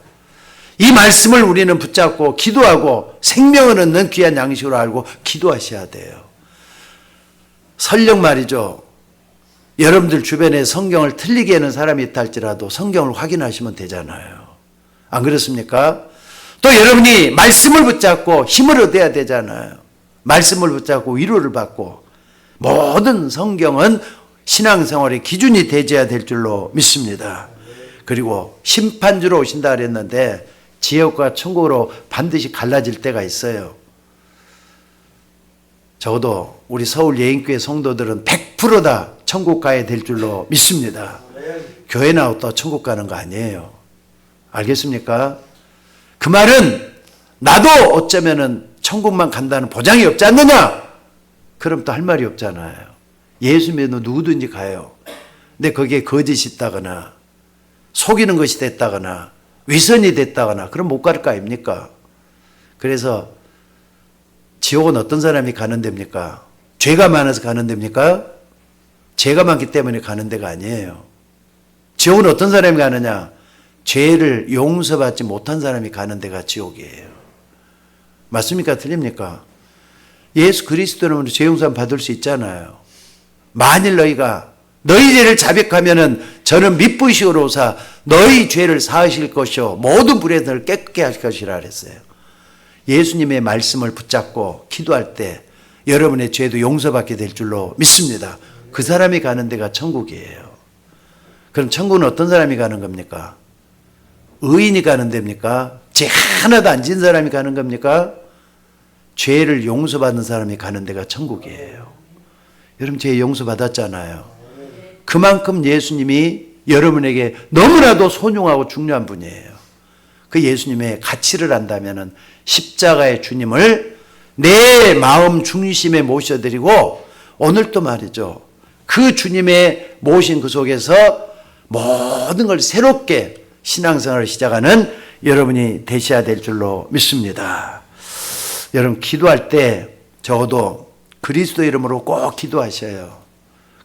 이 말씀을 우리는 붙잡고 기도하고 생명을 얻는 귀한 양식으로 알고 기도하셔야 돼요. 설령 말이죠. 여러분들 주변에 성경을 틀리게 하는 사람이 있다 할지라도 성경을 확인하시면 되잖아요. 안 그렇습니까? 또 여러분이 말씀을 붙잡고 힘을 얻어야 되잖아요. 말씀을 붙잡고 위로를 받고 모든 성경은 신앙생활의 기준이 되어야 될 줄로 믿습니다. 그리고 심판주로 오신다 그랬는데 지옥과 천국으로 반드시 갈라질 때가 있어요. 적어도 우리 서울 예인교회 성도들은 100%다 천국 가야 될 줄로 믿습니다. 교회 나왔다 천국 가는 거 아니에요. 알겠습니까? 그 말은 나도 어쩌면은 천국만 간다는 보장이 없지 않느냐? 그럼 또 할 말이 없잖아요. 예수 믿는 누구든지 가요. 근데 거기에 거짓이 있다거나 속이는 것이 됐다거나 위선이 됐다거나 그럼 못 갈 거 아닙니까? 그래서 지옥은 어떤 사람이 가는 데입니까? 죄가 많아서 가는 데입니까? 죄가 많기 때문에 가는 데가 아니에요. 지옥은 어떤 사람이 가느냐? 죄를 용서받지 못한 사람이 가는 데가 지옥이에요. 맞습니까? 틀립니까? 예수 그리스도는 죄 용서 받을 수 있잖아요. 만일 너희가 너희 죄를 자백하면은 저는 미쁘시오로 오사 너희 죄를 사하실 것이요 모든 불의를 깨끗게 하실 것이라 그랬어요. 예수님의 말씀을 붙잡고 기도할 때 여러분의 죄도 용서받게 될 줄로 믿습니다. 그 사람이 가는 데가 천국이에요. 그럼 천국은 어떤 사람이 가는 겁니까? 의인이 가는 데입니까? 죄 하나도 안 진 사람이 가는 겁니까? 죄를 용서받는 사람이 가는 데가 천국이에요. 여러분 죄 용서받았잖아요. 그만큼 예수님이 여러분에게 너무나도 소중하고 중요한 분이에요. 그 예수님의 가치를 안다면 십자가의 주님을 내 마음 중심에 모셔드리고 오늘도 말이죠. 그 주님의 모신 그 속에서 모든 걸 새롭게 신앙생활을 시작하는 여러분이 되셔야 될 줄로 믿습니다. 여러분 기도할 때 적어도 그리스도 이름으로 꼭 기도하셔요.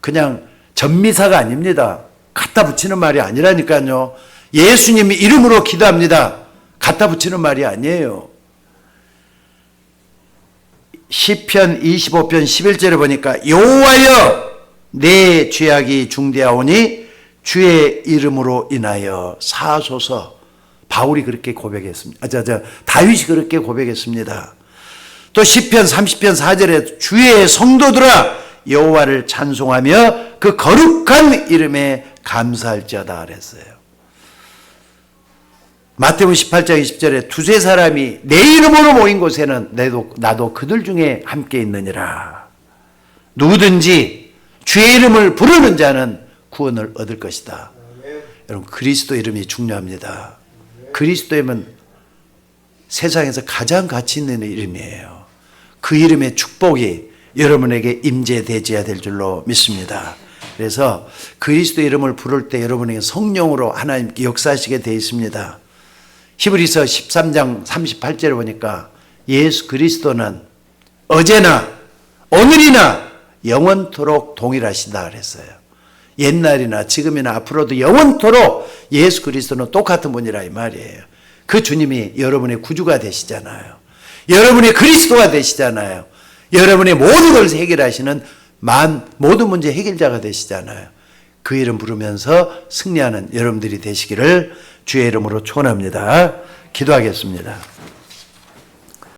그냥 전미사가 아닙니다. 갖다 붙이는 말이 아니라니까요. 예수님 이름으로 기도합니다. 갖다 붙이는 말이 아니에요. 시편 25편 11절에 보니까 여호와여 내 죄악이 중대하오니 주의 이름으로 인하여 사하소서. 바울이 그렇게 고백했습니다. 다윗이 그렇게 고백했습니다. 또 시편 30편 4절에 주의 성도들아 여호와를 찬송하며 그 거룩한 이름에 감사할지어다 그랬어요. 마태복음 18장 20절에 두세 사람이 내 이름으로 모인 곳에는 나도 그들 중에 함께 있느니라. 누구든지 주의 이름을 부르는 자는 구원을 얻을 것이다. 여러분, 그리스도 이름이 중요합니다. 그리스도 이름은 세상에서 가장 가치 있는 이름이에요. 그 이름의 축복이 여러분에게 임재되어야 될 줄로 믿습니다. 그래서 그리스도 이름을 부를 때 여러분에게 성령으로 하나님께 역사하시게 되어 있습니다. 히브리서 13장 38절에 보니까 예수 그리스도는 어제나 오늘이나 영원토록 동일하시다 그랬어요. 옛날이나 지금이나 앞으로도 영원토록 예수 그리스도는 똑같은 분이라 이 말이에요. 그 주님이 여러분의 구주가 되시잖아요. 여러분의 그리스도가 되시잖아요. 여러분의 모든 것을 해결하시는 모든 문제 해결자가 되시잖아요. 그 이름 부르면서 승리하는 여러분들이 되시기를 주의 이름으로 축원합니다. 기도하겠습니다.